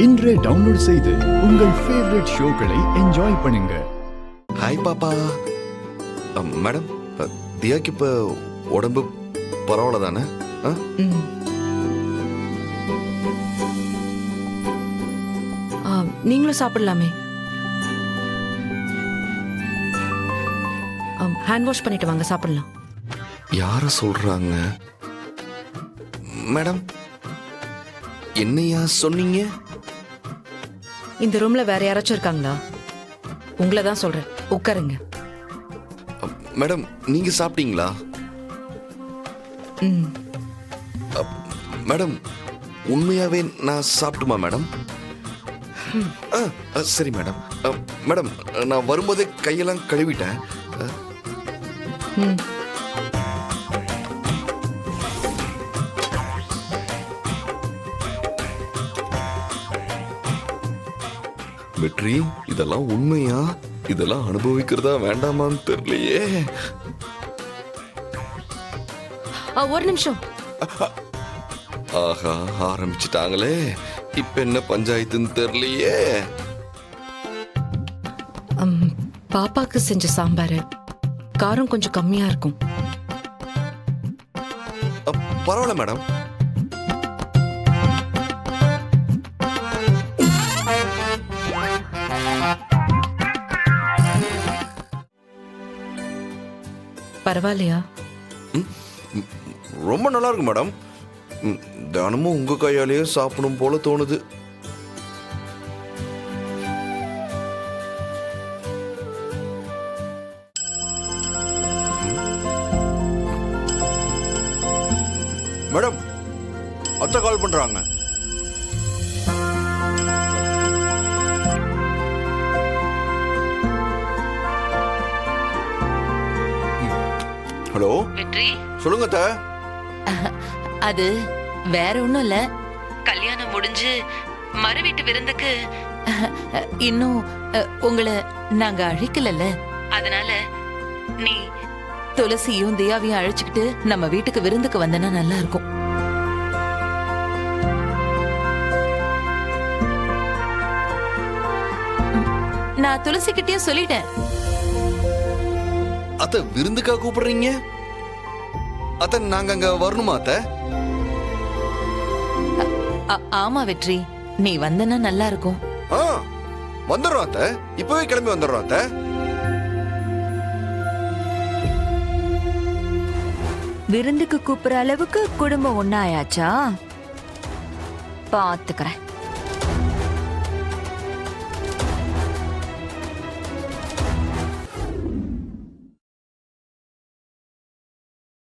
இன்றே டவுன்லோட் செய்து உங்கள் ஃபேவரட் ஷோக்களை என்ஜாய் பண்ணுங்க. ஹாய் பாப்பா. மேடம், தியாக்கு இப்போ உடம்பு பரவாயில்ல தானே? நீங்களும் சாப்பிடலாமே. ஹேண்ட் வாஷ் பண்ணிட்டு வாங்க, சாப்பிடலாம். யார சொல்றாங்க மேடம்? என்னையா சொன்னீங்க? இந்த ரூம்ல வேற யாராச்சும் இருக்காங்களா? உங்களை தான் சொல்றேன், உட்காருங்க. மேடம், நீங்க சாப்பிட்டீங்களா? மேடம், உண்மையாவே நான் சாப்பிட்டுமா மேடம்? சரி மேடம். மேடம், நான் வரும்போதே கையெல்லாம் கழுவிட்டேன். வெற்றி, இதெல்லாம் உண்மையா? இதெல்லாம் அனுபவிக்கிறதா வேண்டாமான்னு தெரியலையே. ஒரு நிமிஷம். ஆஹா, ஆரம்பிச்சுட்டாங்களே. இப்ப என்ன பஞ்சாயத்துன்னு தெரியலையே. பாப்பாக்கு செஞ்ச சாம்பார் காரம் கொஞ்சம் கம்மியா இருக்கும். பரவாயில்ல மேடம். பரவாயில்லையா? ரொம்ப நல்லா இருக்கு மேடம். தினமும் உங்க கையாலேயே சாப்பிடணும் போல தோணுது. மேடம், அத்தை கால் பண்றாங்க. ஹலோ வெற்றி, சொல்லுங்க அத்தை. அது வேற ஒண்ணும் இல்ல. கல்யாணம் முடிஞ்சு மறு வீட்டு விருந்துக்கு இன்னும் உங்களை நாங்க அழைக்கலல்ல. அதனால நீ துளசியும் தியாவையும் அழைச்சுக்கிட்டு நம்ம வீட்டுக்கு விருந்துக்கு வந்தனா நல்லா இருக்கும். நான் துளசி கிட்டயும் சொல்லிட்டேன். அத்தை, விருந்துக்கா கூப்பிடுறீங்க? அத்தை, நாங்க அங்க வரணுமா அத்தை? ஆமா வெற்றி, நீ வந்தனா நல்லா இருக்கும். வந்துடுறோம் அத்தை. இப்பவே கிளம்பி வந்துடுறோம் அத்தை. விருந்துக்கு கூப்பிடுற அளவுக்கு குடும்பம் ஒன்னாயாச்சா? பாத்துக்கிறேன்.